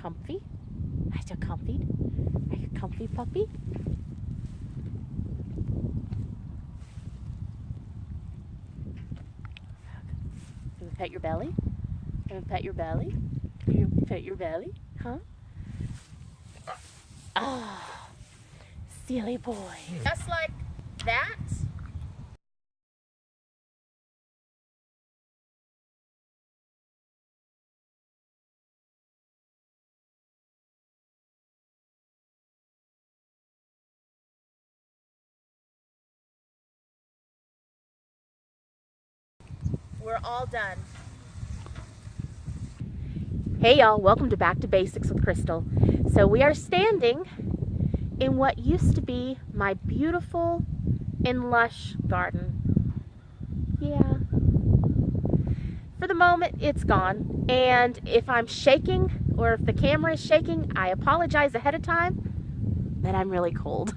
comfy? Are you comfy? Are you comfy, puppy? You want to pet your belly? You want to pet your belly? You pet your belly? Huh? Oh, silly boy. Just like that. We're all done. Hey y'all, welcome to Back to Basics with Krystal. So we are standing in what used to be my beautiful and lush garden. Yeah. For the moment, it's gone. And if I'm shaking or if the camera is shaking, I apologize ahead of time, but I'm really cold.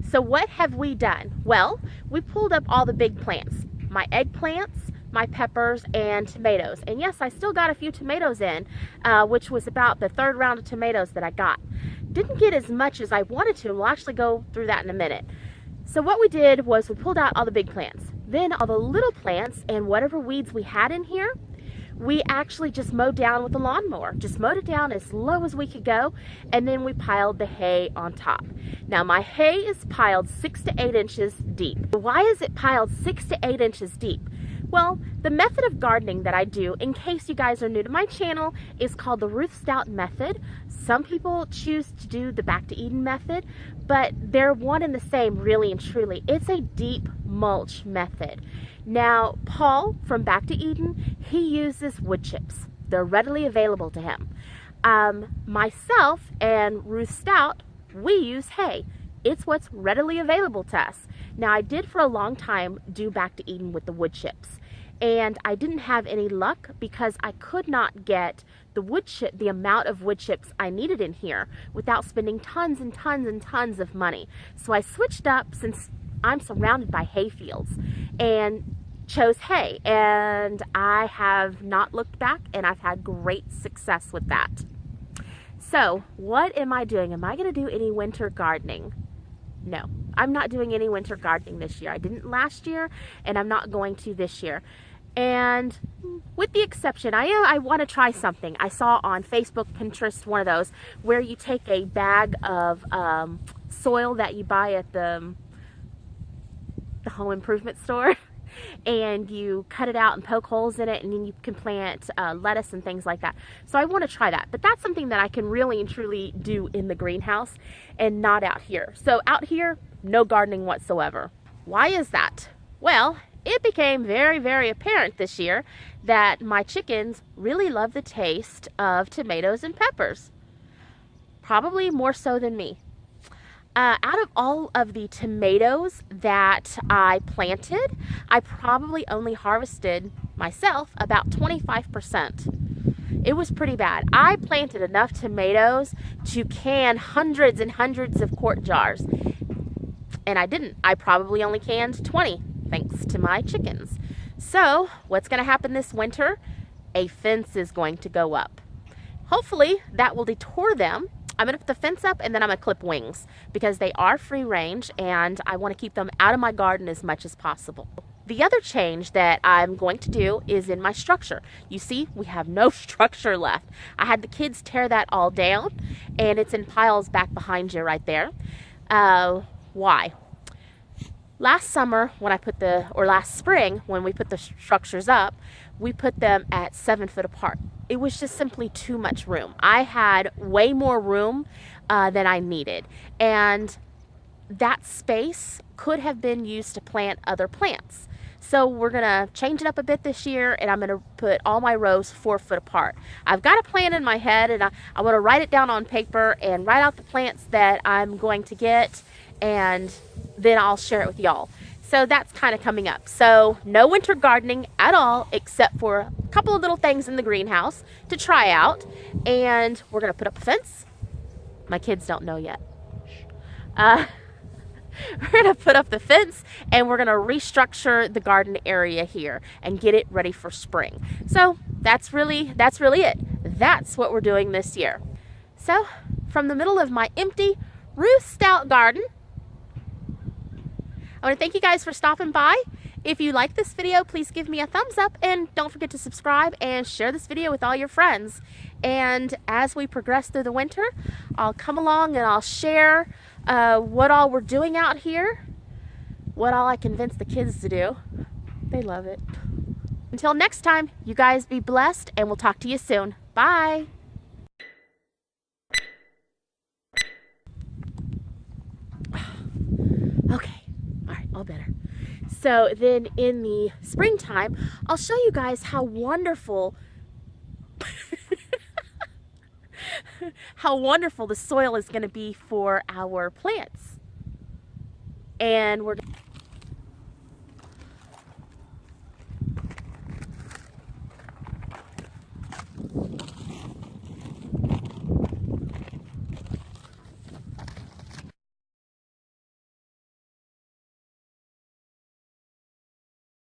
So what have we done? Well, we pulled up all the big plants. My eggplants, my peppers, and tomatoes. And yes, I still got a few tomatoes in, which was about the third round of tomatoes that I got. Didn't get as much as I wanted to. We'll actually go through that in a minute. So what we did was we pulled out all the big plants. Then all the little plants and whatever weeds we had in here, we actually just mowed down with the lawnmower. Just mowed it down as low as we could go, and then we piled the hay on top. Now my hay is piled 6 to 8 inches deep. Why is it piled 6 to 8 inches deep? Well, the method of gardening that I do, in case you guys are new to my channel, is called the Ruth Stout method. Some people choose to do the Back to Eden method, but they're one and the same, really and truly. It's a deep mulch method. Now, Paul from Back to Eden, he uses wood chips. They're readily available to him. Myself and Ruth Stout, we use hay. It's what's readily available to us. Now, I did for a long time do Back to Eden with the wood chips, and I didn't have any luck because I could not get the amount of wood chips I needed in here without spending tons and tons and tons of money. So I switched up, since I'm surrounded by hay fields, and chose hay, and I have not looked back, and I've had great success with that. So what am I doing? Am I going to do any winter gardening? No, I'm not doing any winter gardening this year. I didn't last year, and I'm not going to this year. And with the exception, I want to try something. I saw on Facebook, Pinterest, one of those where you take a bag of soil that you buy at the home improvement store, and you cut it out and poke holes in it, and then you can plant lettuce and things like that. So I want to try that, but that's something that I can really and truly do in the greenhouse and not out here. So out here, no gardening whatsoever. Why is that? Well, it became very, very apparent this year that my chickens really love the taste of tomatoes and peppers. Probably more so than me. Out of all of the tomatoes that I planted, I probably only harvested myself about 25%. It was pretty bad. I planted enough tomatoes to can hundreds and hundreds of quart jars, and I didn't. I probably only canned 20, thanks to my chickens. So what's going to happen this winter? A fence is going to go up. Hopefully that will deter them. I'm going to put the fence up, and then I'm going to clip wings because they are free range, and I want to keep them out of my garden as much as possible. The other change that I'm going to do is in my structure. You see, we have no structure left. I had the kids tear that all down, and it's in piles back behind you right there. Why? Last summer, last spring, when we put the structures up, we put them at 7 foot apart. It was just simply too much room. I had way more room than I needed. And that space could have been used to plant other plants. So we're gonna change it up a bit this year, and I'm gonna put all my rows 4 foot apart. I've got a plan in my head, and I wanna write it down on paper and write out the plants that I'm going to get, and then I'll share it with y'all. So that's kind of coming up. So no winter gardening at all, except for a couple of little things in the greenhouse to try out. And we're gonna put up a fence. My kids don't know yet. We're gonna put up the fence, and we're gonna restructure the garden area here and get it ready for spring. So that's really it. That's what we're doing this year. So, from the middle of my empty, roosted out garden, I want to thank you guys for stopping by. If you like this video, please give me a thumbs up and don't forget to subscribe and share this video with all your friends. And as we progress through the winter, I'll come along and I'll share what all we're doing out here, what all I convinced the kids to do. They love it. Until next time, you guys be blessed and we'll talk to you soon. Bye. Okay, all right, all better. So then in the springtime, I'll show you guys how wonderful the soil is going to be for our plants. And we're